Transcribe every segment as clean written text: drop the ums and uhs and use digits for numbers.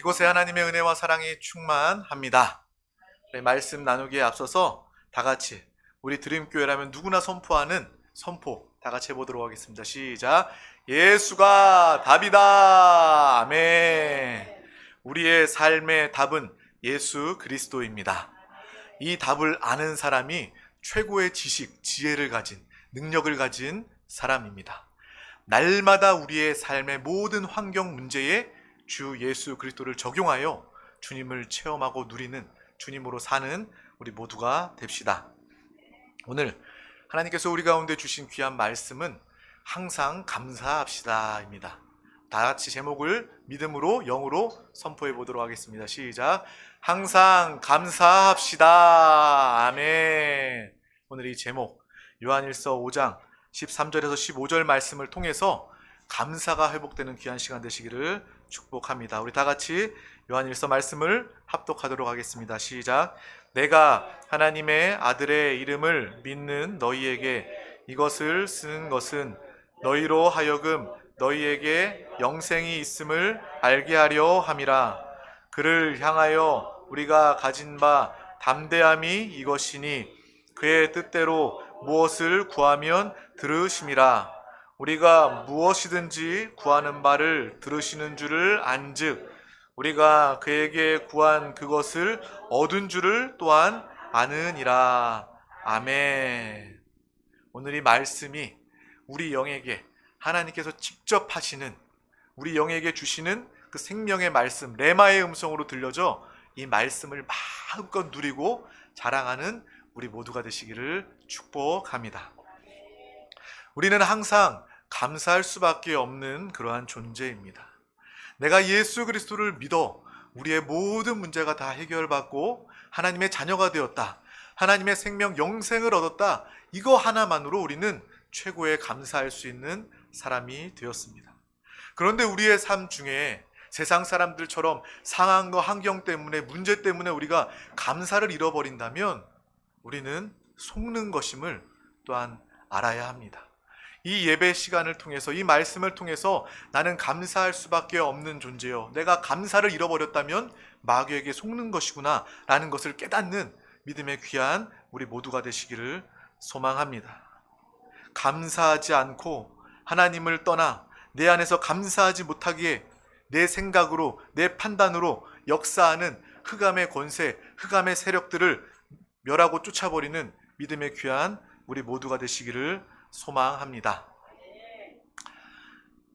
이곳에 하나님의 은혜와 사랑이 충만합니다. 말씀 나누기에 앞서서 다 같이 우리 드림교회라면 누구나 선포하는 선포 다 같이 해보도록 하겠습니다. 시작. 예수가 답이다. 아멘. 우리의 삶의 답은 예수 그리스도입니다. 이 답을 아는 사람이 최고의 지식, 지혜를 가진, 능력을 가진 사람입니다. 날마다 우리의 삶의 모든 환경 문제에 주 예수 그리스도를 적용하여 주님을 체험하고 누리는, 주님으로 사는 우리 모두가 됩시다. 오늘 하나님께서 우리 가운데 주신 귀한 말씀은 항상 감사합시다 입니다. 다 같이 제목을 믿음으로 영으로 선포해 보도록 하겠습니다. 시작. 항상 감사합시다. 아멘. 오늘 이 제목 요한일서 5장 13절에서 15절 말씀을 통해서 감사가 회복되는 귀한 시간 되시기를 축복합니다. 우리 다 같이 요한일서 말씀을 합독하도록 하겠습니다. 시작. 내가 하나님의 아들의 이름을 믿는 너희에게 이것을 쓴 것은 너희로 하여금 너희에게 영생이 있음을 알게 하려 함이라. 그를 향하여 우리가 가진 바 담대함이 이것이니 그의 뜻대로 무엇을 구하면 들으심이라. 우리가 무엇이든지 구하는 바를 들으시는 줄을 안즉 우리가 그에게 구한 그것을 얻은 줄을 또한 아느니라. 아멘. 오늘 이 말씀이 우리 영에게 하나님께서 직접 하시는, 우리 영에게 주시는 그 생명의 말씀, 레마의 음성으로 들려져 이 말씀을 마음껏 누리고 자랑하는 우리 모두가 되시기를 축복합니다. 우리는 항상 감사할 수밖에 없는 그러한 존재입니다. 내가 예수 그리스도를 믿어 우리의 모든 문제가 다 해결받고 하나님의 자녀가 되었다, 하나님의 생명 영생을 얻었다, 이거 하나만으로 우리는 최고의 감사할 수 있는 사람이 되었습니다. 그런데 우리의 삶 중에 세상 사람들처럼 상황과 환경 때문에, 문제 때문에 우리가 감사를 잃어버린다면 우리는 속는 것임을 또한 알아야 합니다. 이 예배 시간을 통해서, 이 말씀을 통해서 나는 감사할 수밖에 없는 존재요, 내가 감사를 잃어버렸다면 마귀에게 속는 것이구나 라는 것을 깨닫는 믿음의 귀한 우리 모두가 되시기를 소망합니다. 감사하지 않고 하나님을 떠나 내 안에서 감사하지 못하기에 내 생각으로, 내 판단으로 역사하는 흑암의 권세, 흑암의 세력들을 멸하고 쫓아버리는 믿음의 귀한 우리 모두가 되시기를 소망합니다.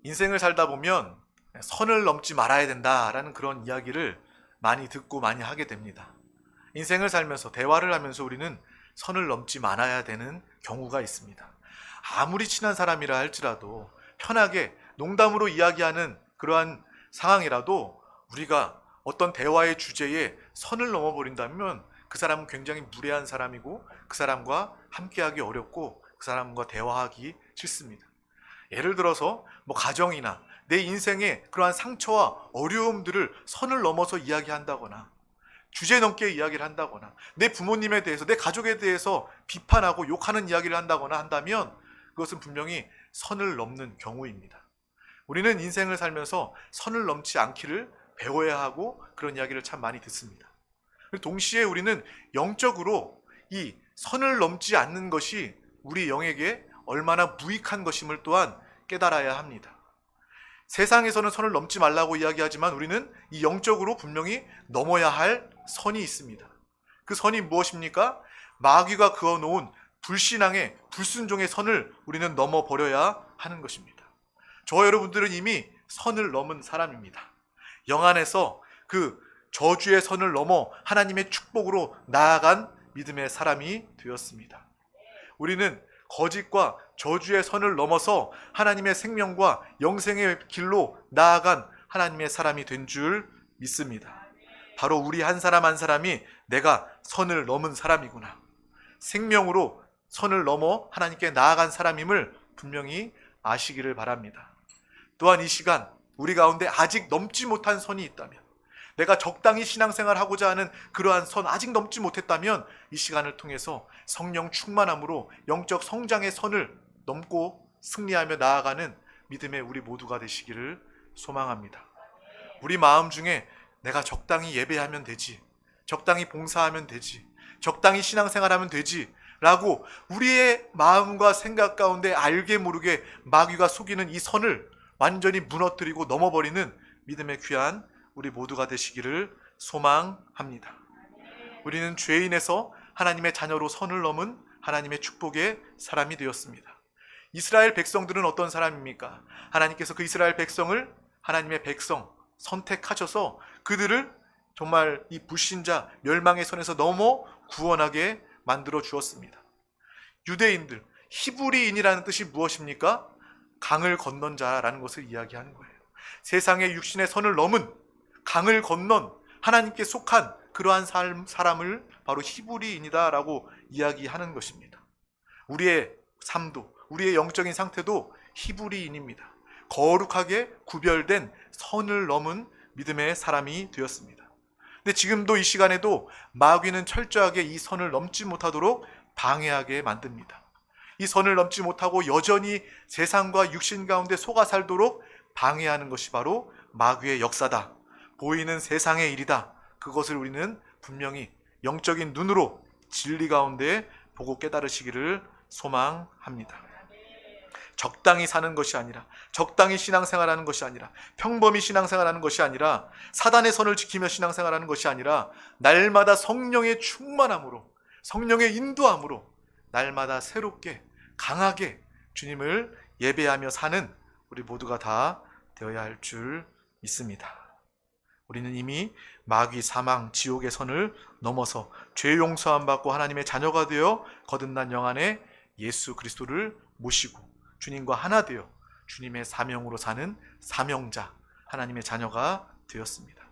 인생을 살다 보면 선을 넘지 말아야 된다라는 그런 이야기를 많이 듣고 많이 하게 됩니다. 인생을 살면서, 대화를 하면서 우리는 선을 넘지 말아야 되는 경우가 있습니다. 아무리 친한 사람이라 할지라도, 편하게 농담으로 이야기하는 그러한 상황이라도 우리가 어떤 대화의 주제에 선을 넘어버린다면 그 사람은 굉장히 무례한 사람이고 그 사람과 함께하기 어렵고 그 사람과 대화하기 싫습니다. 예를 들어서 가정이나 내 인생의 그러한 상처와 어려움들을 선을 넘어서 이야기한다거나 주제 넘게 이야기를 한다거나 내 부모님에 대해서, 내 가족에 대해서 비판하고 욕하는 이야기를 한다거나 한다면 그것은 분명히 선을 넘는 경우입니다. 우리는 인생을 살면서 선을 넘지 않기를 배워야 하고 그런 이야기를 참 많이 듣습니다. 동시에 우리는 영적으로 이 선을 넘지 않는 것이 우리 영에게 얼마나 무익한 것임을 또한 깨달아야 합니다. 세상에서는 선을 넘지 말라고 이야기하지만 우리는 이 영적으로 분명히 넘어야 할 선이 있습니다. 그 선이 무엇입니까? 마귀가 그어놓은 불신앙의, 불순종의 선을 우리는 넘어버려야 하는 것입니다. 저와 여러분들은 이미 선을 넘은 사람입니다. 영 안에서 그 저주의 선을 넘어 하나님의 축복으로 나아간 믿음의 사람이 되었습니다. 우리는 거짓과 저주의 선을 넘어서 하나님의 생명과 영생의 길로 나아간 하나님의 사람이 된 줄 믿습니다. 바로 우리 한 사람 한 사람이 내가 선을 넘은 사람이구나, 생명으로 선을 넘어 하나님께 나아간 사람임을 분명히 아시기를 바랍니다. 또한 이 시간 우리 가운데 아직 넘지 못한 선이 있다면, 내가 적당히 신앙생활 하고자 하는 그러한 선 아직 넘지 못했다면 이 시간을 통해서 성령 충만함으로 영적 성장의 선을 넘고 승리하며 나아가는 믿음의 우리 모두가 되시기를 소망합니다. 우리 마음 중에 내가 적당히 예배하면 되지, 적당히 봉사하면 되지, 적당히 신앙생활하면 되지 라고 우리의 마음과 생각 가운데 알게 모르게 마귀가 속이는 이 선을 완전히 무너뜨리고 넘어버리는 믿음의 귀한 우리 모두가 되시기를 소망합니다. 우리는 죄인에서 하나님의 자녀로 선을 넘은 하나님의 축복의 사람이 되었습니다. 이스라엘 백성들은 어떤 사람입니까? 하나님께서 그 이스라엘 백성을 하나님의 백성 선택하셔서 그들을 정말 이 불신자 멸망의 선에서 넘어 구원하게 만들어 주었습니다. 유대인들, 히브리인이라는 뜻이 무엇입니까? 강을 건넌 자라는 것을 이야기하는 거예요. 세상의 육신의 선을 넘은 강을 건넌 하나님께 속한 그러한 사람을 바로 히브리인이다라고 이야기하는 것입니다. 우리의 삶도, 우리의 영적인 상태도 히브리인입니다. 거룩하게 구별된 선을 넘은 믿음의 사람이 되었습니다. 근데 지금도 이 시간에도 마귀는 철저하게 이 선을 넘지 못하도록 방해하게 만듭니다. 이 선을 넘지 못하고 여전히 세상과 육신 가운데 속아 살도록 방해하는 것이 바로 마귀의 역사다. 보이는 세상의 일이다. 그것을 우리는 분명히 영적인 눈으로 진리 가운데 보고 깨달으시기를 소망합니다. 적당히 사는 것이 아니라, 적당히 신앙생활하는 것이 아니라, 평범히 신앙생활하는 것이 아니라, 사단의 선을 지키며 신앙생활하는 것이 아니라, 날마다 성령의 충만함으로, 성령의 인도함으로 날마다 새롭게 강하게 주님을 예배하며 사는 우리 모두가 다 되어야 할 줄 믿습니다. 우리는 이미 마귀, 사망, 지옥의 선을 넘어서 죄 용서함 받고 하나님의 자녀가 되어 거듭난 영안에 예수 그리스도를 모시고 주님과 하나 되어 주님의 사명으로 사는 사명자, 하나님의 자녀가 되었습니다.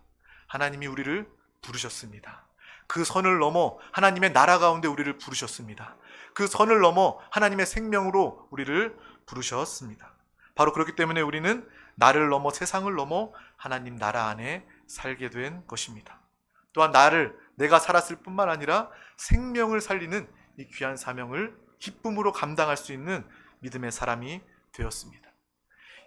하나님이 우리를 부르셨습니다. 그 선을 넘어 하나님의 나라 가운데 우리를 부르셨습니다. 그 선을 넘어 하나님의 생명으로 우리를 부르셨습니다. 바로 그렇기 때문에 우리는 나를 넘어 세상을 넘어 하나님 나라 안에 살게 된 것입니다. 또한 내가 살았을 뿐만 아니라 생명을 살리는 이 귀한 사명을 기쁨으로 감당할 수 있는 믿음의 사람이 되었습니다.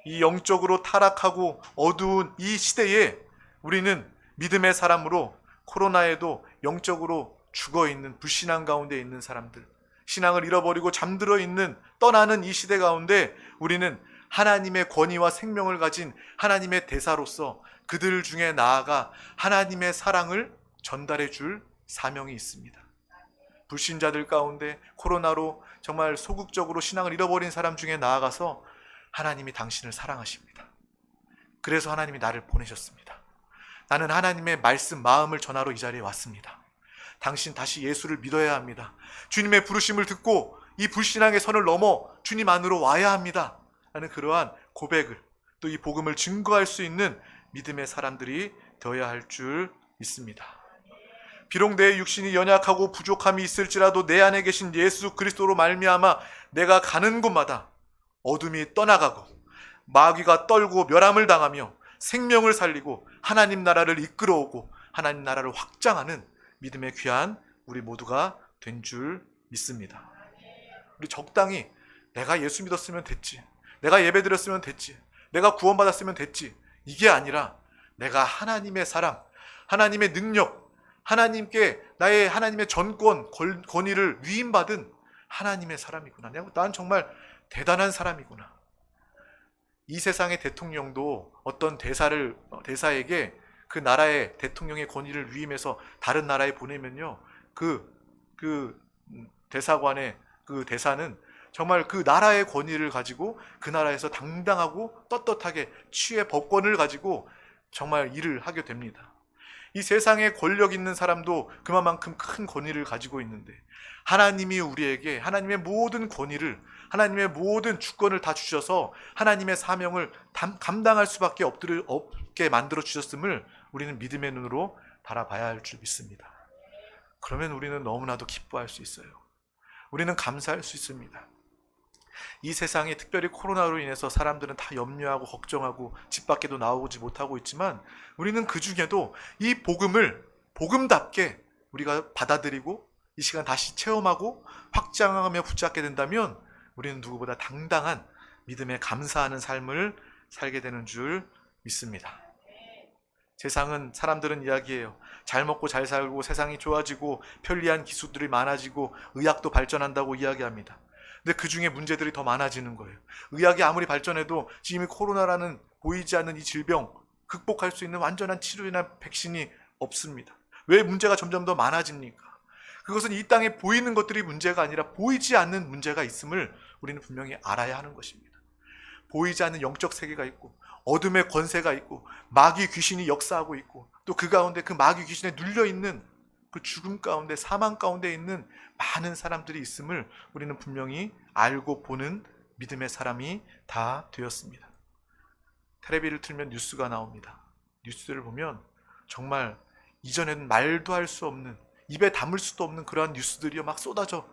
이 영적으로 타락하고 어두운 이 시대에 우리는 믿음의 사람으로 코로나에도 영적으로 죽어있는 불신앙 가운데 있는 사람들, 신앙을 잃어버리고 잠들어 있는 떠나는 이 시대 가운데 우리는 하나님의 권위와 생명을 가진 하나님의 대사로서 그들 중에 나아가 하나님의 사랑을 전달해 줄 사명이 있습니다. 불신자들 가운데 코로나로 정말 소극적으로 신앙을 잃어버린 사람 중에 나아가서 하나님이 당신을 사랑하십니다. 그래서 하나님이 나를 보내셨습니다. 나는 하나님의 말씀, 마음을 전하러 이 자리에 왔습니다. 당신 다시 예수를 믿어야 합니다. 주님의 부르심을 듣고 이 불신앙의 선을 넘어 주님 안으로 와야 합니다. 라는 그러한 고백을, 또 이 복음을 증거할 수 있는 믿음의 사람들이 되어야 할 줄 믿습니다. 비록 내 육신이 연약하고 부족함이 있을지라도 내 안에 계신 예수 그리스도로 말미암아 내가 가는 곳마다 어둠이 떠나가고 마귀가 떨고 멸함을 당하며 생명을 살리고 하나님 나라를 이끌어오고 하나님 나라를 확장하는 믿음의 귀한 우리 모두가 된 줄 믿습니다. 우리 적당히 내가 예수 믿었으면 됐지, 내가 예배 드렸으면 됐지, 내가 구원받았으면 됐지, 이게 아니라 내가 하나님의 사랑, 하나님의 능력, 하나님께 나의 하나님의 전권, 권위를 위임받은 하나님의 사람이구나. 난 정말 대단한 사람이구나. 이 세상의 대통령도 어떤 대사에게 그 나라의 대통령의 권위를 위임해서 다른 나라에 보내면요, 그 대사관의 그 대사는 정말 그 나라의 권위를 가지고 그 나라에서 당당하고 떳떳하게 치의 법권을 가지고 정말 일을 하게 됩니다. 이 세상에 권력 있는 사람도 그만큼 큰 권위를 가지고 있는데 하나님이 우리에게 하나님의 모든 권위를, 하나님의 모든 주권을 다 주셔서 하나님의 사명을 감당할 수밖에 없게 만들어 주셨음을 우리는 믿음의 눈으로 바라봐야 할 줄 믿습니다. 그러면 우리는 너무나도 기뻐할 수 있어요. 우리는 감사할 수 있습니다. 이 세상에 특별히 코로나로 인해서 사람들은 다 염려하고 걱정하고 집 밖에도 나오지 못하고 있지만 우리는 그 중에도 이 복음을 복음답게 우리가 받아들이고 이 시간 다시 체험하고 확장하며 붙잡게 된다면 우리는 누구보다 당당한 믿음에 감사하는 삶을 살게 되는 줄 믿습니다. 세상은, 사람들은 이야기해요. 잘 먹고 잘 살고 세상이 좋아지고 편리한 기술들이 많아지고 의학도 발전한다고 이야기합니다. 근데 그 중에 문제들이 더 많아지는 거예요. 의학이 아무리 발전해도 지금 이 코로나라는 보이지 않는 이 질병 극복할 수 있는 완전한 치료나 백신이 없습니다. 왜 문제가 점점 더 많아집니까? 그것은 이 땅에 보이는 것들이 문제가 아니라 보이지 않는 문제가 있음을 우리는 분명히 알아야 하는 것입니다. 보이지 않는 영적 세계가 있고 어둠의 권세가 있고 마귀 귀신이 역사하고 있고 또 그 가운데 그 마귀 귀신에 눌려있는 그 죽음 가운데 사망 가운데 있는 많은 사람들이 있음을 우리는 분명히 알고 보는 믿음의 사람이 다 되었습니다. 텔레비를 틀면 뉴스가 나옵니다. 뉴스를 보면 정말 이전에는 말도 할 수 없는, 입에 담을 수도 없는 그러한 뉴스들이 막 쏟아져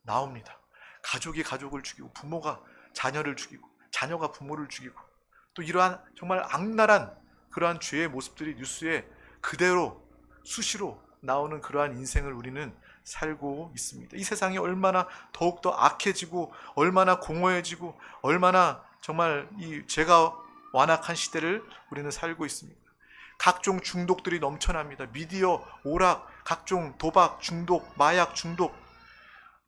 나옵니다. 가족이 가족을 죽이고 부모가 자녀를 죽이고 자녀가 부모를 죽이고 또 이러한 정말 악랄한 그러한 죄의 모습들이 뉴스에 그대로 수시로 나오는 그러한 인생을 우리는 살고 있습니다. 이 세상이 얼마나 더욱더 악해지고 얼마나 공허해지고 얼마나 정말 이 죄가 완악한 시대를 우리는 살고 있습니다. 각종 중독들이 넘쳐납니다. 미디어, 오락, 각종 도박, 중독, 마약 중독.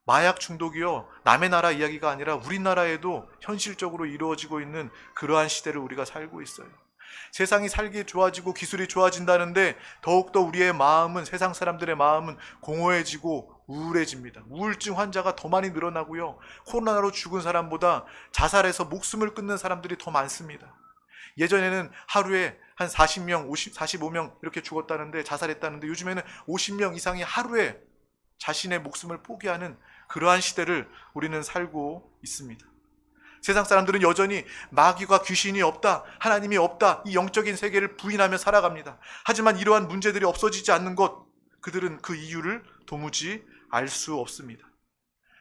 마약 중독이요, 남의 나라 이야기가 아니라 우리나라에도 현실적으로 이루어지고 있는 그러한 시대를 우리가 살고 있어요. 세상이 살기 좋아지고 기술이 좋아진다는데 더욱더 우리의 마음은, 세상 사람들의 마음은 공허해지고 우울해집니다. 우울증 환자가 더 많이 늘어나고요, 코로나로 죽은 사람보다 자살해서 목숨을 끊는 사람들이 더 많습니다. 예전에는 하루에 한 40명, 45명 이렇게 죽었다는데, 자살했다는데 요즘에는 50명 이상이 하루에 자신의 목숨을 포기하는 그러한 시대를 우리는 살고 있습니다. 세상 사람들은 여전히 마귀와 귀신이 없다, 하나님이 없다, 이 영적인 세계를 부인하며 살아갑니다. 하지만 이러한 문제들이 없어지지 않는 것, 그들은 그 이유를 도무지 알 수 없습니다.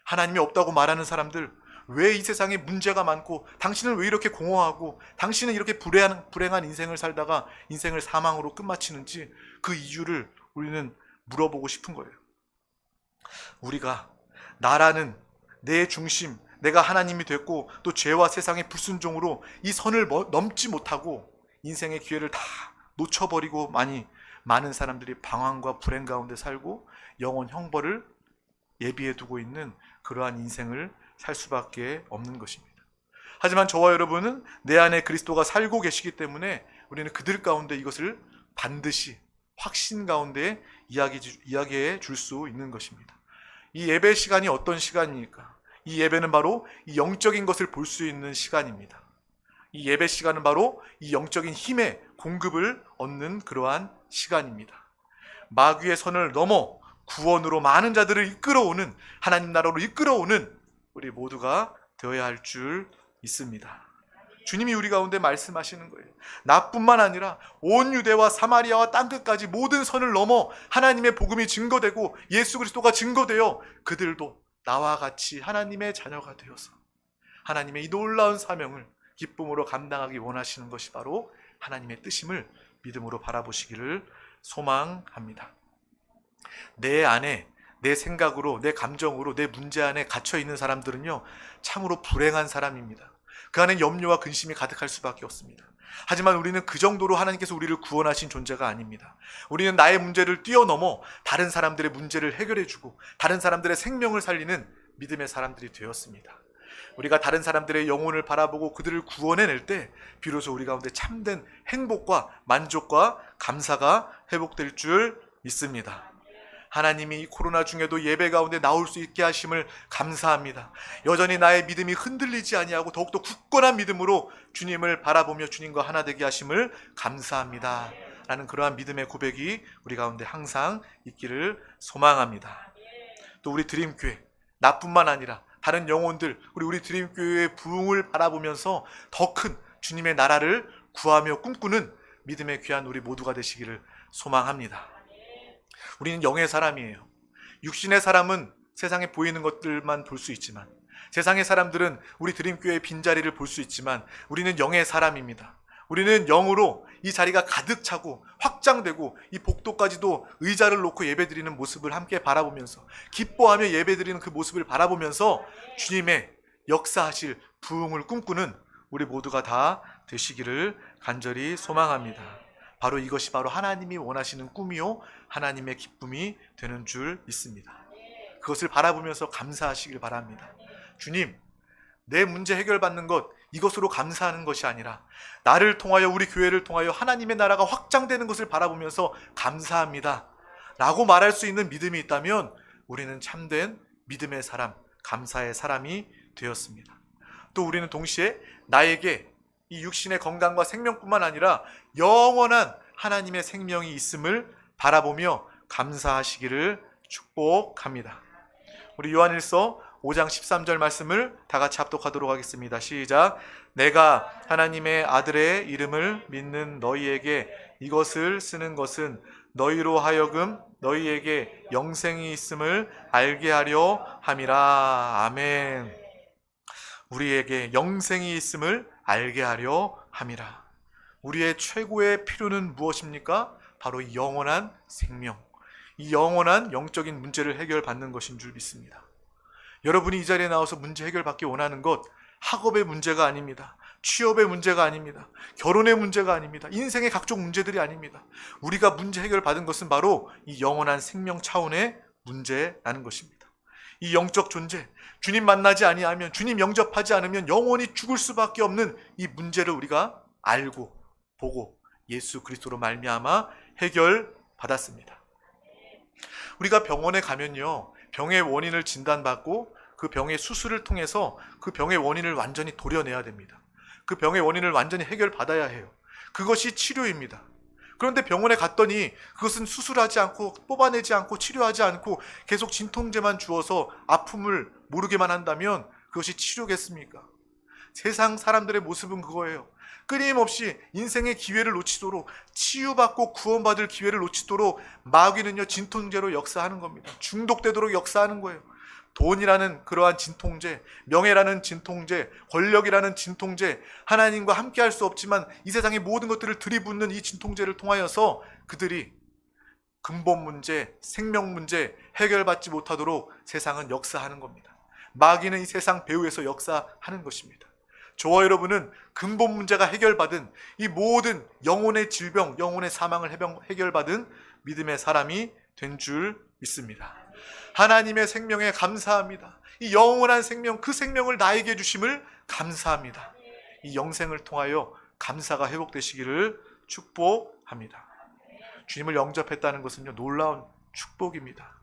하나님이 없다고 말하는 사람들, 왜 이 세상에 문제가 많고 당신은 왜 이렇게 공허하고 당신은 이렇게 불행한 인생을 살다가 인생을 사망으로 끝마치는지 그 이유를 우리는 물어보고 싶은 거예요. 우리가 나라는 내 중심, 내가 하나님이 됐고 또 죄와 세상의 불순종으로 이 선을 넘지 못하고 인생의 기회를 다 놓쳐버리고 많은 사람들이 방황과 불행 가운데 살고 영원 형벌을 예비해 두고 있는 그러한 인생을 살 수밖에 없는 것입니다. 하지만 저와 여러분은 내 안에 그리스도가 살고 계시기 때문에 우리는 그들 가운데 이것을 반드시 확신 가운데 이야기해 줄 수 있는 것입니다. 이 예배 시간이 어떤 시간입니까? 이 예배는 바로 이 영적인 것을 볼 수 있는 시간입니다. 이 예배 시간은 바로 이 영적인 힘의 공급을 얻는 그러한 시간입니다. 마귀의 선을 넘어 구원으로 많은 자들을 이끌어오는, 하나님 나라로 이끌어오는 우리 모두가 되어야 할 줄 믿습니다. 주님이 우리 가운데 말씀하시는 거예요. 나뿐만 아니라 온 유대와 사마리아와 땅끝까지 모든 선을 넘어 하나님의 복음이 증거되고 예수 그리스도가 증거되어 그들도 나와 같이 하나님의 자녀가 되어서 하나님의 이 놀라운 사명을 기쁨으로 감당하기 원하시는 것이 바로 하나님의 뜻임을 믿음으로 바라보시기를 소망합니다. 내 안에, 내 생각으로, 내 감정으로, 내 문제 안에 갇혀있는 사람들은요, 참으로 불행한 사람입니다. 그 안에 염려와 근심이 가득할 수밖에 없습니다. 하지만 우리는 그 정도로 하나님께서 우리를 구원하신 존재가 아닙니다. 우리는 나의 문제를 뛰어넘어 다른 사람들의 문제를 해결해주고 다른 사람들의 생명을 살리는 믿음의 사람들이 되었습니다. 우리가 다른 사람들의 영혼을 바라보고 그들을 구원해낼 때 비로소 우리 가운데 참된 행복과 만족과 감사가 회복될 줄 믿습니다. 하나님이 이 코로나 중에도 예배 가운데 나올 수 있게 하심을 감사합니다. 여전히 나의 믿음이 흔들리지 아니하고 더욱더 굳건한 믿음으로 주님을 바라보며 주님과 하나 되게 하심을 감사합니다. 라는 그러한 믿음의 고백이 우리 가운데 항상 있기를 소망합니다. 또 우리 드림교회, 나뿐만 아니라 다른 영혼들, 우리 드림교회의 부흥을 바라보면서 더 큰 주님의 나라를 구하며 꿈꾸는 믿음의 귀한 우리 모두가 되시기를 소망합니다. 우리는 영의 사람이에요. 육신의 사람은 세상에 보이는 것들만 볼 수 있지만, 세상의 사람들은 우리 드림교회의 빈자리를 볼 수 있지만 우리는 영의 사람입니다. 우리는 영으로 이 자리가 가득 차고 확장되고 이 복도까지도 의자를 놓고 예배드리는 모습을 함께 바라보면서 기뻐하며 예배드리는 그 모습을 바라보면서 주님의 역사하실 부흥을 꿈꾸는 우리 모두가 다 되시기를 간절히 소망합니다. 바로 이것이 바로 하나님이 원하시는 꿈이요 하나님의 기쁨이 되는 줄 믿습니다. 그것을 바라보면서 감사하시길 바랍니다. 주님, 내 문제 해결받는 것, 이것으로 감사하는 것이 아니라 나를 통하여, 우리 교회를 통하여 하나님의 나라가 확장되는 것을 바라보면서 감사합니다 라고 말할 수 있는 믿음이 있다면 우리는 참된 믿음의 사람, 감사의 사람이 되었습니다. 또 우리는 동시에 나에게 이 육신의 건강과 생명뿐만 아니라 영원한 하나님의 생명이 있음을 바라보며 감사하시기를 축복합니다. 우리 요한일서 5장 13절 말씀을 다 같이 합독하도록 하겠습니다. 시작. 내가 하나님의 아들의 이름을 믿는 너희에게 이것을 쓰는 것은 너희로 하여금 너희에게 영생이 있음을 알게 하려 함이라. 아멘. 우리에게 영생이 있음을 알게 하려 함이라. 우리의 최고의 필요는 무엇입니까? 바로 이 영원한 생명, 이 영원한 영적인 문제를 해결받는 것인 줄 믿습니다. 여러분이 이 자리에 나와서 문제 해결받기 원하는 것, 학업의 문제가 아닙니다. 취업의 문제가 아닙니다. 결혼의 문제가 아닙니다. 인생의 각종 문제들이 아닙니다. 우리가 문제 해결받은 것은 바로 이 영원한 생명 차원의 문제라는 것입니다. 이 영적 존재, 주님 만나지 아니하면, 주님 영접하지 않으면 영원히 죽을 수밖에 없는 이 문제를 우리가 알고 보고 예수 그리스도로 말미암아 해결받았습니다. 우리가 병원에 가면요, 병의 원인을 진단받고 그 병의 수술을 통해서 그 병의 원인을 완전히 도려내야 됩니다. 그 병의 원인을 완전히 해결받아야 해요. 그것이 치료입니다. 그런데 병원에 갔더니 그것은 수술하지 않고 뽑아내지 않고 치료하지 않고 계속 진통제만 주어서 아픔을 모르게만 한다면 그것이 치료겠습니까? 세상 사람들의 모습은 그거예요. 끊임없이 인생의 기회를 놓치도록, 치유받고 구원받을 기회를 놓치도록 마귀는요, 진통제로 역사하는 겁니다. 중독되도록 역사하는 거예요. 돈이라는 그러한 진통제, 명예라는 진통제, 권력이라는 진통제, 하나님과 함께할 수 없지만 이 세상의 모든 것들을 들이붓는 이 진통제를 통하여서 그들이 근본 문제, 생명 문제 해결받지 못하도록 세상은 역사하는 겁니다. 마귀는 이 세상 배후에서 역사하는 것입니다. 저와 여러분은 근본 문제가 해결받은 이 모든 영혼의 질병, 영혼의 사망을 해결받은 믿음의 사람이 된 줄 믿습니다. 하나님의 생명에 감사합니다. 이 영원한 생명, 그 생명을 나에게 주심을 감사합니다. 이 영생을 통하여 감사가 회복되시기를 축복합니다. 주님을 영접했다는 것은요, 놀라운 축복입니다.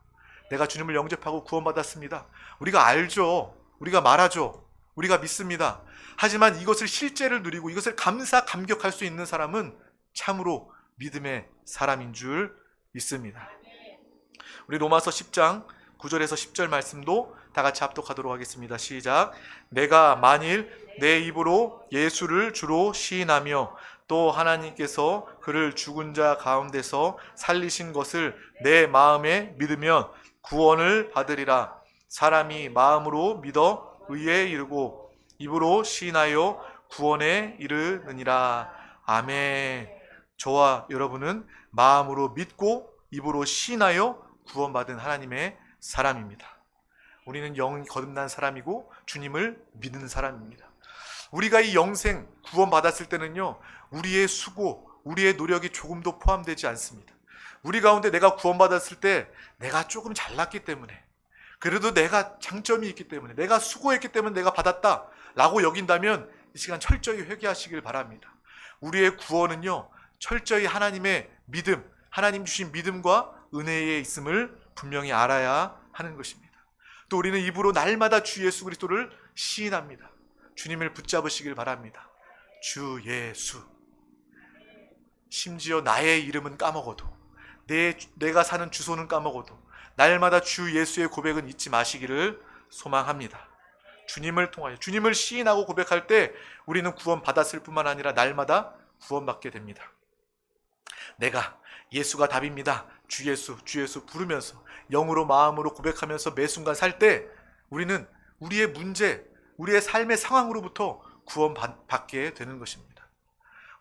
내가 주님을 영접하고 구원받았습니다. 우리가 알죠. 우리가 말하죠. 우리가 믿습니다. 하지만 이것을 실제를 누리고 이것을 감격할 수 있는 사람은 참으로 믿음의 사람인 줄 믿습니다. 우리 로마서 10장 9절에서 10절 말씀도 다 같이 합독하도록 하겠습니다. 시작. 내가 만일 내 입으로 예수를 주로 시인하며 또 하나님께서 그를 죽은 자 가운데서 살리신 것을 내 마음에 믿으면 구원을 받으리라. 사람이 마음으로 믿어 의에 이르고 입으로 시인하여 구원에 이르느니라. 아멘. 저와 여러분은 마음으로 믿고 입으로 시인하여 구원받은 하나님의 사람입니다. 우리는 영이 거듭난 사람이고 주님을 믿는 사람입니다. 우리가 이 영생 구원받았을 때는요, 우리의 수고, 우리의 노력이 조금도 포함되지 않습니다. 우리 가운데 내가 구원받았을 때 내가 조금 잘났기 때문에, 그래도 내가 장점이 있기 때문에, 내가 수고했기 때문에 내가 받았다 라고 여긴다면 이 시간 철저히 회개하시길 바랍니다. 우리의 구원은요, 철저히 하나님의 믿음, 하나님 주신 믿음과 은혜에 있음을 분명히 알아야 하는 것입니다. 또 우리는 입으로 날마다 주 예수 그리스도를 시인합니다. 주님을 붙잡으시길 바랍니다. 주 예수. 심지어 나의 이름은 까먹어도, 내가 사는 주소는 까먹어도 날마다 주 예수의 고백은 잊지 마시기를 소망합니다. 주님을 통하여, 주님을 시인하고 고백할 때 우리는 구원받았을 뿐만 아니라 날마다 구원받게 됩니다. 내가 예수가 답입니다. 주 예수, 주 예수 부르면서 영으로 마음으로 고백하면서 매 순간 살 때 우리는 우리의 문제, 우리의 삶의 상황으로부터 구원받게 되는 것입니다.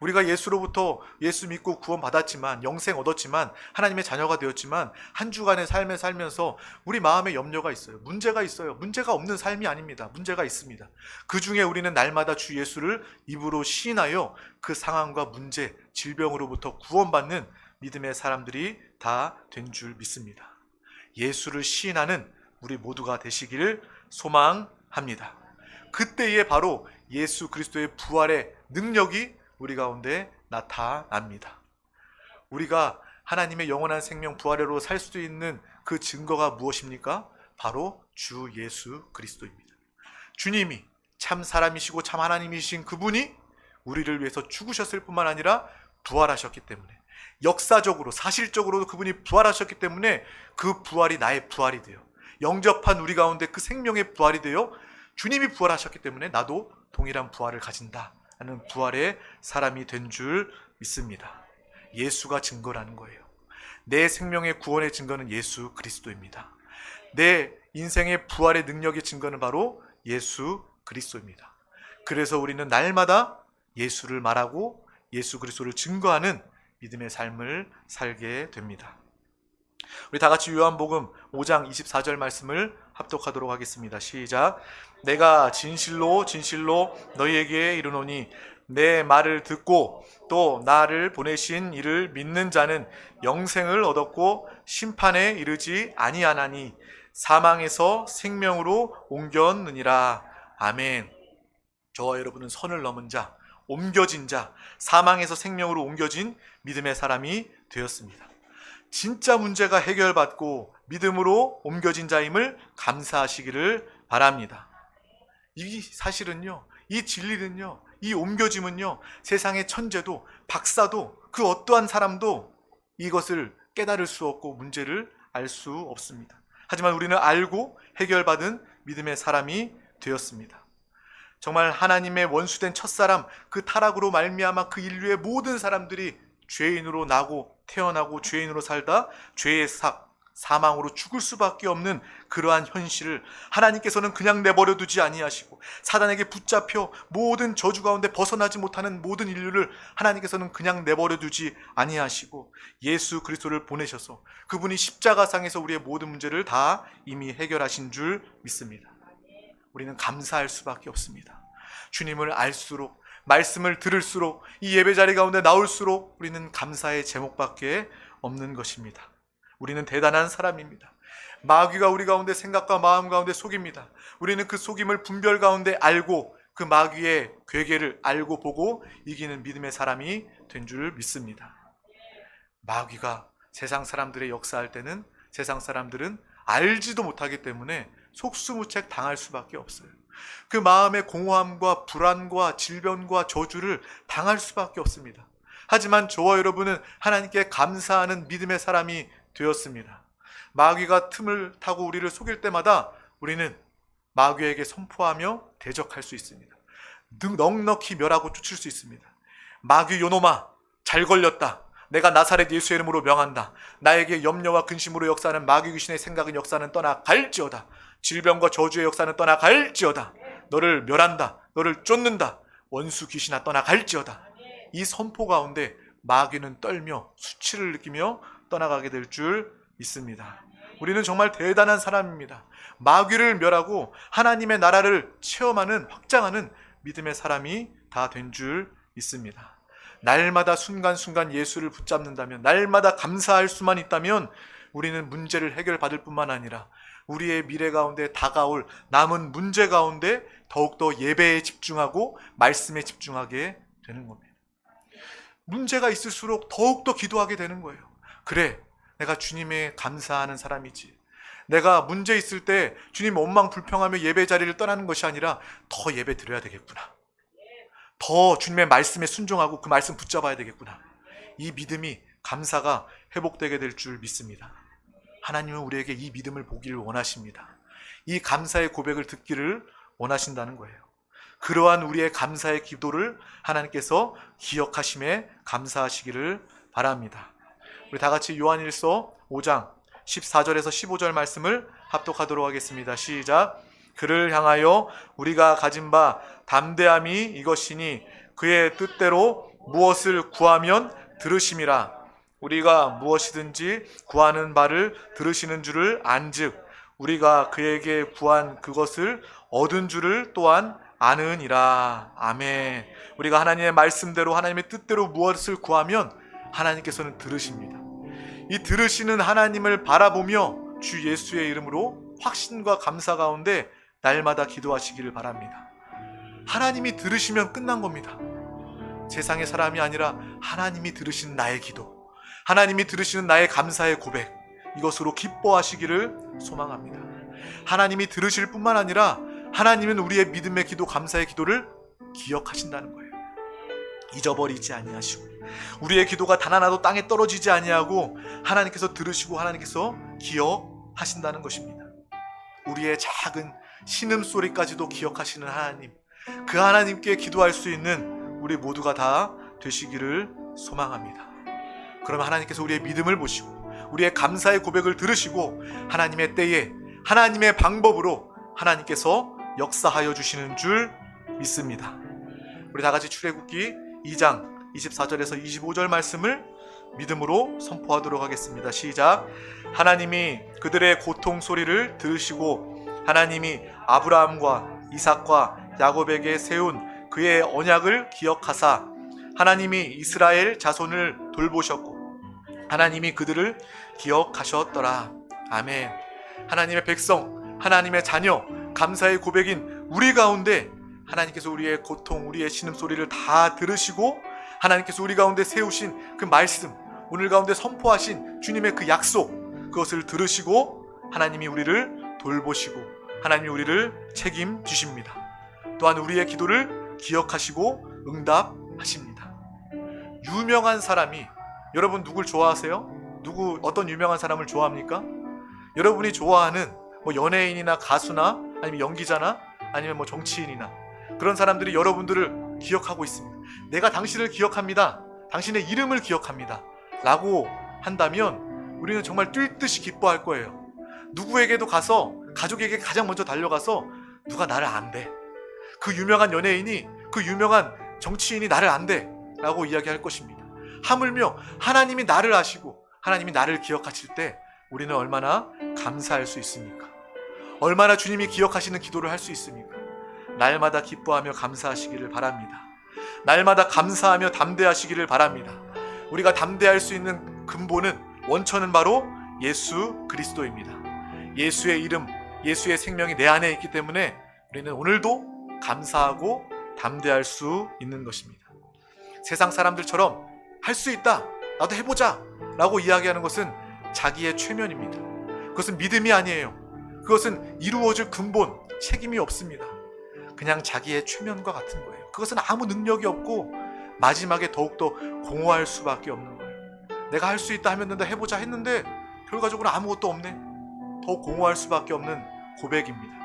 우리가 예수로부터 예수 믿고 구원받았지만, 영생 얻었지만, 하나님의 자녀가 되었지만 한 주간의 삶을 살면서 우리 마음에 염려가 있어요. 문제가 있어요. 문제가 없는 삶이 아닙니다. 문제가 있습니다. 그 중에 우리는 날마다 주 예수를 입으로 시인하여 그 상황과 문제, 질병으로부터 구원받는 믿음의 사람들이 다 된 줄 믿습니다. 예수를 시인하는 우리 모두가 되시기를 소망합니다. 그때에 바로 예수 그리스도의 부활의 능력이 우리 가운데 나타납니다. 우리가 하나님의 영원한 생명 부활로 살 수 있는 그 증거가 무엇입니까? 바로 주 예수 그리스도입니다. 주님이 참 사람이시고 참 하나님이신 그분이 우리를 위해서 죽으셨을 뿐만 아니라 부활하셨기 때문에, 역사적으로 사실적으로도 그분이 부활하셨기 때문에 그 부활이 나의 부활이 돼요. 영접한 우리 가운데 그 생명의 부활이 되어 주님이 부활하셨기 때문에 나도 동일한 부활을 가진다 하는 부활의 사람이 된 줄 믿습니다. 예수가 증거라는 거예요. 내 생명의 구원의 증거는 예수 그리스도입니다. 내 인생의 부활의 능력의 증거는 바로 예수 그리스도입니다. 그래서 우리는 날마다 예수를 말하고 예수 그리스도를 증거하는 믿음의 삶을 살게 됩니다. 우리 다 같이 요한복음 5장 24절 말씀을 합독하도록 하겠습니다. 시작. 내가 진실로 진실로 너희에게 이르노니 내 말을 듣고 또 나를 보내신 이를 믿는 자는 영생을 얻었고 심판에 이르지 아니하나니 사망에서 생명으로 옮겼느니라. 아멘. 저와 여러분은 선을 넘은 자, 옮겨진 자, 사망에서 생명으로 옮겨진 믿음의 사람이 되었습니다. 진짜 문제가 해결받고 믿음으로 옮겨진 자임을 감사하시기를 바랍니다. 이 사실은요, 이 진리는요, 이 옮겨짐은요, 세상의 천재도 박사도 그 어떠한 사람도 이것을 깨달을 수 없고 문제를 알 수 없습니다. 하지만 우리는 알고 해결받은 믿음의 사람이 되었습니다. 정말 하나님의 원수된 첫사람, 그 타락으로 말미암아 그 인류의 모든 사람들이 죄인으로 나고 태어나고 죄인으로 살다 죄의 사망으로 죽을 수밖에 없는 그러한 현실을 하나님께서는 그냥 내버려 두지 아니하시고 사단에게 붙잡혀 모든 저주 가운데 벗어나지 못하는 모든 인류를 하나님께서는 그냥 내버려 두지 아니하시고 예수 그리스도를 보내셔서 그분이 십자가상에서 우리의 모든 문제를 다 이미 해결하신 줄 믿습니다. 우리는 감사할 수밖에 없습니다. 주님을 알수록, 말씀을 들을수록, 이 예배자리 가운데 나올수록 우리는 감사의 제목밖에 없는 것입니다. 우리는 대단한 사람입니다. 마귀가 우리 가운데 생각과 마음 가운데 속입니다. 우리는 그 속임을 분별 가운데 알고 그 마귀의 괴계를 알고 보고 이기는 믿음의 사람이 된 줄 믿습니다. 마귀가 세상 사람들의 역사할 때는 세상 사람들은 알지도 못하기 때문에 속수무책 당할 수밖에 없어요. 그 마음의 공허함과 불안과 질병과 저주를 당할 수밖에 없습니다. 하지만 저와 여러분은 하나님께 감사하는 믿음의 사람이 되었습니다. 마귀가 틈을 타고 우리를 속일 때마다 우리는 마귀에게 선포하며 대적할 수 있습니다. 넉넉히 멸하고 쫓을 수 있습니다. 마귀 요놈아, 잘 걸렸다. 내가 나사렛 예수의 이름으로 명한다. 나에게 염려와 근심으로 역사하는 마귀 귀신의 생각은 역사는 떠나갈지어다. 질병과 저주의 역사는 떠나갈지어다. 너를 멸한다. 너를 쫓는다. 원수 귀신아 떠나갈지어다. 이 선포 가운데 마귀는 떨며 수치를 느끼며 떠나가게 될 줄 믿습니다. 우리는 정말 대단한 사람입니다. 마귀를 멸하고 하나님의 나라를 체험하는, 확장하는 믿음의 사람이 다 된 줄 믿습니다. 날마다 순간순간 예수를 붙잡는다면, 날마다 감사할 수만 있다면 우리는 문제를 해결받을 뿐만 아니라 우리의 미래 가운데 다가올 남은 문제 가운데 더욱더 예배에 집중하고 말씀에 집중하게 되는 겁니다. 문제가 있을수록 더욱더 기도하게 되는 거예요. 그래, 내가 주님에 감사하는 사람이지. 내가 문제 있을 때 주님 원망 불평하며 예배 자리를 떠나는 것이 아니라 더 예배 드려야 되겠구나. 더 주님의 말씀에 순종하고 그 말씀 붙잡아야 되겠구나. 이 믿음이, 감사가 회복되게 될 줄 믿습니다. 하나님은 우리에게 이 믿음을 보기를 원하십니다. 이 감사의 고백을 듣기를 원하신다는 거예요. 그러한 우리의 감사의 기도를 하나님께서 기억하심에 감사하시기를 바랍니다. 우리 다 같이 요한일서 5장 14절에서 15절 말씀을 합독하도록 하겠습니다. 시작. 그를 향하여 우리가 가진 바 담대함이 이것이니 그의 뜻대로 무엇을 구하면 들으심이라. 우리가 무엇이든지 구하는 바를 들으시는 줄을 안즉 우리가 그에게 구한 그것을 얻은 줄을 또한 아느니라. 아멘. 우리가 하나님의 말씀대로 하나님의 뜻대로 무엇을 구하면 하나님께서는 들으십니다. 이 들으시는 하나님을 바라보며 주 예수의 이름으로 확신과 감사 가운데 날마다 기도하시기를 바랍니다. 하나님이 들으시면 끝난 겁니다. 세상의 사람이 아니라 하나님이 들으시는 나의 기도, 하나님이 들으시는 나의 감사의 고백, 이것으로 기뻐하시기를 소망합니다. 하나님이 들으실 뿐만 아니라 하나님은 우리의 믿음의 기도, 감사의 기도를 기억하신다는 거예요. 잊어버리지 아니하시고 우리의 기도가 단 하나도 땅에 떨어지지 아니하고 하나님께서 들으시고 하나님께서 기억하신다는 것입니다. 우리의 작은 신음소리까지도 기억하시는 하나님, 그 하나님께 기도할 수 있는 우리 모두가 다 되시기를 소망합니다. 그러면 하나님께서 우리의 믿음을 보시고 우리의 감사의 고백을 들으시고 하나님의 때에 하나님의 방법으로 하나님께서 역사하여 주시는 줄 믿습니다. 우리 다 같이 출애굽기 2장 24절에서 25절 말씀을 믿음으로 선포하도록 하겠습니다. 시작. 하나님이 그들의 고통 소리를 들으시고 하나님이 아브라함과 이삭과 야곱에게 세운 그의 언약을 기억하사 하나님이 이스라엘 자손을 돌보셨고 하나님이 그들을 기억하셨더라. 아멘. 하나님의 백성, 하나님의 자녀, 감사의 고백인 우리 가운데 하나님께서 우리의 고통, 우리의 신음소리를 다 들으시고 하나님께서 우리 가운데 세우신 그 말씀, 오늘 가운데 선포하신 주님의 그 약속, 그것을 들으시고 하나님이 우리를 돌보시고 하나님이 우리를 책임지십니다. 또한 우리의 기도를 기억하시고 응답하십니다. 유명한 사람이, 여러분 누굴 좋아하세요? 어떤 유명한 사람을 좋아합니까? 여러분이 좋아하는 연예인이나 가수나 아니면 연기자나 아니면 정치인이나 그런 사람들이 여러분들을 기억하고 있습니다. 내가 당신을 기억합니다. 당신의 이름을 기억합니다. 라고 한다면 우리는 정말 뛸 듯이 기뻐할 거예요. 누구에게도 가서 가족에게 가장 먼저 달려가서 누가 나를 안대, 그 유명한 연예인이, 그 유명한 정치인이 나를 안대 라고 이야기할 것입니다. 하물며 하나님이 나를 아시고 하나님이 나를 기억하실 때 우리는 얼마나 감사할 수 있습니까? 얼마나 주님이 기억하시는 기도를 할 수 있습니까? 날마다 기뻐하며 감사하시기를 바랍니다. 날마다 감사하며 담대하시기를 바랍니다. 우리가 담대할 수 있는 근본은, 원천은 바로 예수 그리스도입니다. 예수의 이름, 예수의 생명이 내 안에 있기 때문에 우리는 오늘도 감사하고 담대할 수 있는 것입니다. 세상 사람들처럼 할 수 있다, 나도 해보자 라고 이야기하는 것은 자기의 최면입니다. 그것은 믿음이 아니에요. 그것은 이루어질 근본, 책임이 없습니다. 그냥 자기의 최면과 같은 거예요. 그것은 아무 능력이 없고 마지막에 더욱더 공허할 수밖에 없는 거예요. 내가 할 수 있다 하면 된다, 해보자 했는데 결과적으로 아무것도 없네. 더욱 공허할 수밖에 없는 고백입니다.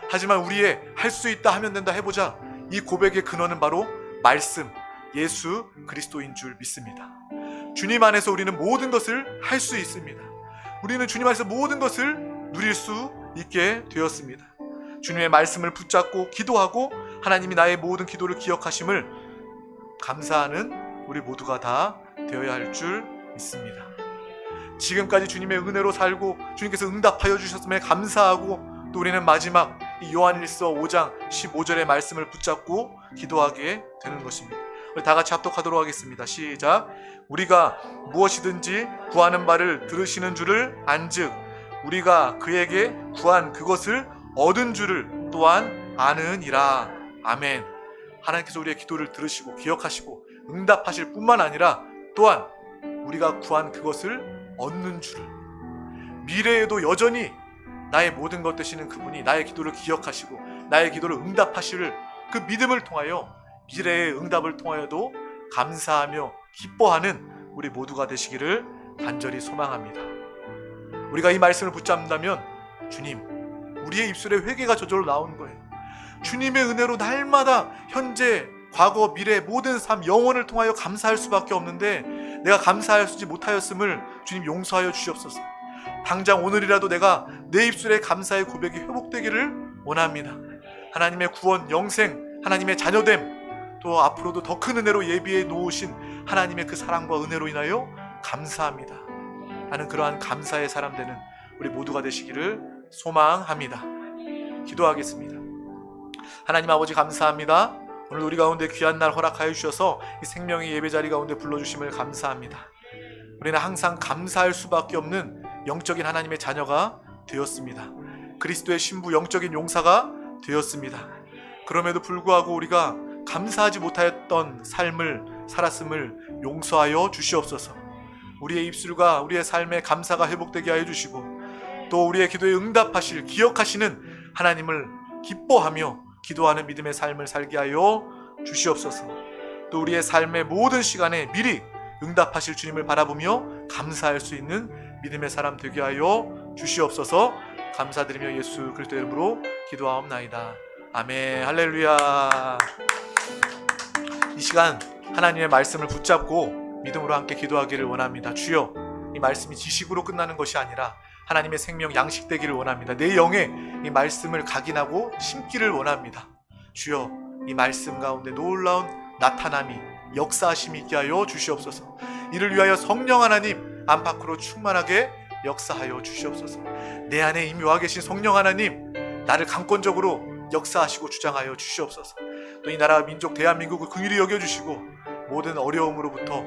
하지만 우리의 할 수 있다 하면 된다, 해보자, 이 고백의 근원은 바로 말씀, 예수 그리스도인 줄 믿습니다. 주님 안에서 우리는 모든 것을 할 수 있습니다. 우리는 주님 안에서 모든 것을 누릴 수 있게 되었습니다. 주님의 말씀을 붙잡고 기도하고 하나님이 나의 모든 기도를 기억하심을 감사하는 우리 모두가 다 되어야 할 줄 믿습니다. 지금까지 주님의 은혜로 살고 주님께서 응답하여 주셨음에 감사하고, 또 우리는 마지막 이 요한일서 5장 15절의 말씀을 붙잡고 기도하게 되는 것입니다. 우리 다 같이 합독하도록 하겠습니다. 시작. 우리가 무엇이든지 구하는 바를 들으시는 줄을 안즉 우리가 그에게 구한 그것을 얻은 줄을 또한 아느니라. 아멘. 하나님께서 우리의 기도를 들으시고 기억하시고 응답하실 뿐만 아니라 또한 우리가 구한 그것을 얻는 줄을, 미래에도 여전히 나의 모든 것 되시는 그분이 나의 기도를 기억하시고 나의 기도를 응답하실 그 믿음을 통하여 미래의 응답을 통하여도 감사하며 기뻐하는 우리 모두가 되시기를 간절히 소망합니다. 우리가 이 말씀을 붙잡는다면 주님, 우리의 입술에 회개가 저절로 나오는 거예요. 주님의 은혜로 날마다 현재, 과거, 미래 모든 삶, 영원을 통하여 감사할 수밖에 없는데 내가 감사하지 못하였음을 주님 용서하여 주시옵소서. 당장 오늘이라도 내가 내 입술에 감사의 고백이 회복되기를 원합니다. 하나님의 구원, 영생, 하나님의 자녀됨, 또 앞으로도 더 큰 은혜로 예비해 놓으신 하나님의 그 사랑과 은혜로 인하여 감사합니다 하는 그러한 감사의 사람 되는 우리 모두가 되시기를 소망합니다. 기도하겠습니다. 하나님 아버지 감사합니다. 오늘 우리 가운데 귀한 날 허락하여 주셔서 이 생명의 예배자리 가운데 불러주심을 감사합니다. 우리는 항상 감사할 수밖에 없는 영적인 하나님의 자녀가 되었습니다. 그리스도의 신부 영적인 용사가 되었습니다. 그럼에도 불구하고 우리가 감사하지 못하였던 삶을 살았음을 용서하여 주시옵소서. 우리의 입술과 우리의 삶에 감사가 회복되게 하여 주시고 또 우리의 기도에 응답하실 기억하시는 하나님을 기뻐하며 기도하는 믿음의 삶을 살게 하여 주시옵소서. 또 우리의 삶의 모든 시간에 미리 응답하실 주님을 바라보며 감사할 수 있는 믿음의 사람 되게 하여 주시옵소서. 감사드리며 예수 그리스도의 이름으로 기도하옵나이다. 아멘. 할렐루야. 이 시간 하나님의 말씀을 붙잡고 믿음으로 함께 기도하기를 원합니다. 주여, 이 말씀이 지식으로 끝나는 것이 아니라 하나님의 생명 양식되기를 원합니다. 내 영에 이 말씀을 각인하고 심기를 원합니다. 주여, 이 말씀 가운데 놀라운 나타남이 역사하심이 있게 하여 주시옵소서. 이를 위하여 성령 하나님 안팎으로 충만하게 역사하여 주시옵소서. 내 안에 이미 와 계신 성령 하나님, 나를 강권적으로 역사하시고 주장하여 주시옵소서. 또 이 나라 민족 대한민국을 긍휼히 여겨주시고 모든 어려움으로부터